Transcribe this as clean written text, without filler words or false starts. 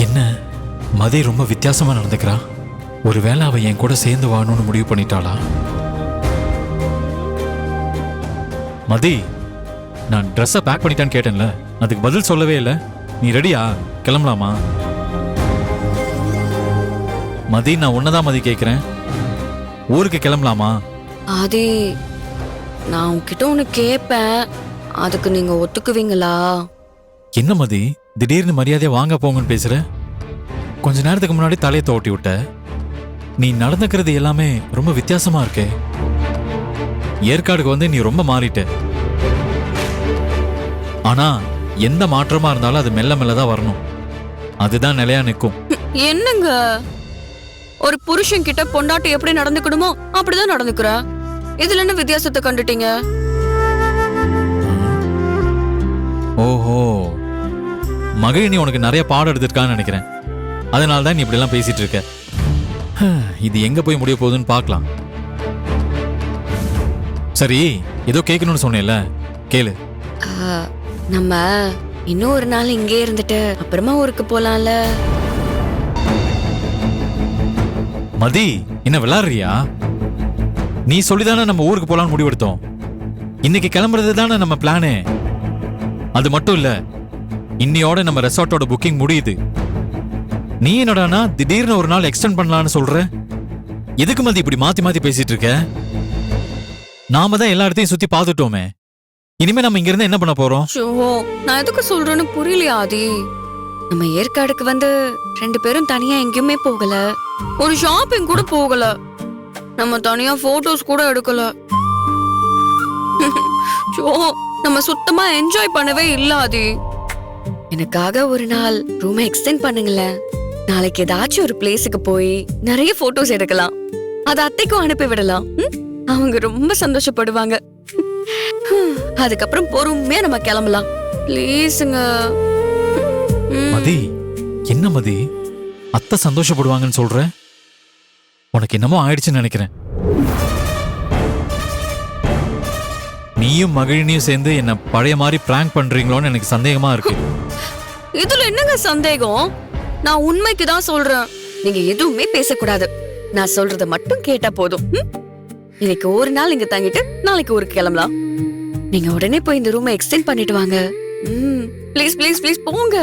என்ன மதி ரொம்ப வித்தியாசமா நடந்துக்கிறா? ஒருவேளை அவ என் கூட சேர்ந்து வாழணும்னு முடிவு பண்ணிட்டாளா? மதி, நான் ட்ரெஸ்ஸை பேக் பண்ணிட்டான்னு கேட்டேன்ல, அதுக்கு பதில் சொல்லவே இல்லை. நீ ரெடியா? கிளம்பலாமா? மதி, நான் உன்னதான் மதி கேட்கிறேன். ஊருக்கு கிளம்பலாமா? ஆதி, நான் உன்கிட்ட ஒண்ணு கேட்பேன், அதுக்கு நீங்க ஒத்துக்குவீங்களா? என்ன மதி, திடீர்னு மரியாதையா வாங்க போங்கன்னு பேசுற? கொஞ்ச நேரத்துக்கு முன்னாடி தலையை தோட்டி விட்ட. நீ நடந்துக்கிறது எல்லாமே ரொம்ப வித்தியாசமா இருக்கே. ஏற்காடுக்கு வந்து நீ ரொம்ப மாறிட்ட. ஆனா எந்த மாற்றமா இருந்தாலும் அது மெல்ல மெல்லதான் வரணும். அதுதான் நிலையா நிற்கும். என்னங்க, ஒரு புருஷன் கிட்ட பொண்டாட்டி எப்படி நடந்துக்கணுமோ அப்படிதான் நடந்துக்கிற. இதுல என்ன வித்தியாசத்தை கண்டுட்டீங்க? ஓஹோ, மகிழினி உனக்கு நிறைய பாடம் எடுத்திருக்கான்னு நினைக்கிறேன். அதனால தான் நீ இப்படி எல்லாம் பேசிட்டு இருக்க. இது எங்க போய் முடிய போகுதுன்னு பார்க்கலாம். சரி, ஏதோ கேட்கணும்னு சொன்னேன்ல, கேளு. நம்ம இன்னும் ஒரு நாள் இங்கே இருந்துட்டு அப்புறமா ஊருக்கு போலாம்ல? மதி, என்ன விளையாடுறியா? நீ சொல்லிதானே நம்ம ஊருக்கு போலான்னு முடிவெடுத்தோம். இன்னைக்கு கிளம்புறது தானே நம்ம பிளானு. அது மட்டும் இல்ல, இன்னையோட நம்ம ரெசார்ட்டோட புக்கிங் முடியுது. நீ என்னடானா திடீர்னு ஒரு நாள் எக்ஸ்டெண்ட் பண்ணலான்னு சொல்ற? எதுக்கு மதி இப்படி மாத்தி மாத்தி பேசிட்டு இருக்க? நாம தான் எல்லா இடத்தையும் சுத்தி பார்த்துட்டோமே. இனிமே நம்ம இங்க இருந்து என்ன பண்ண போறோம்? நான் எதுக்கு சொல்றேன்னு புரியலையா ஆதி? நம்ம ஏற்காடுக்கு வந்து 2 பேரும் தனியா எங்கேயுமே போகல, ஒரு ஷாப்பிங் கூட போகல, நம்ம தனியா போட்டோஸ் கூட எடுக்கல. நம்ம சுத்தமா என்ஜாய் பண்ணவே இல்ல ஆதி. எனக்காக ஒரு நாள் ரூமை எக்ஸ்டெண்ட் பண்ணுங்களேன். நாளைக்கு ஏதாச்சும் ஒரு பிளேஸுக்கு போய் நிறைய போட்டோஸ் எடுக்கலாம். அதை அத்தைக்கும் அனுப்பி விடலாம். அவங்க ரொம்ப சந்தோஷப்படுவாங்க. அதுக்கப்புறம் பொறுமையா நம்ம கிளம்பலாம். ப்ளீஸுங்க. மதி, என்ன மதி, அத்தை சந்தோஷப்படுவாங்கன்னு சொல்ற? உனக்கு என்னமோ ஆயிடுச்சுன்னு நினைக்கிறேன். நீயும் மகிழினியும் சேர்ந்து என்ன பழைய மாதிரி பிராங்க் பண்றீங்களோன்னு எனக்கு சந்தேகமா இருக்கு. இதுல என்னங்க சந்தேகம்? நான் உண்மைக்கு தான் சொல்றேன். நீங்க எதுவுமே பேசக்கூடாது. நான் சொல்றத மட்டும் கேட்டா போதும். இன்னைக்கு ஒரு நாள் இங்க தங்கிட்டு நாளைக்கு ஊருக்கு கிளம்பலாம். நீங்க உடனே போய் இந்த ரூமை எக்ஸ்டெண்ட் பண்ணிட்டு வாங்க. ப்ளீஸ் ப்ளீஸ் ப்ளீஸ் போங்க.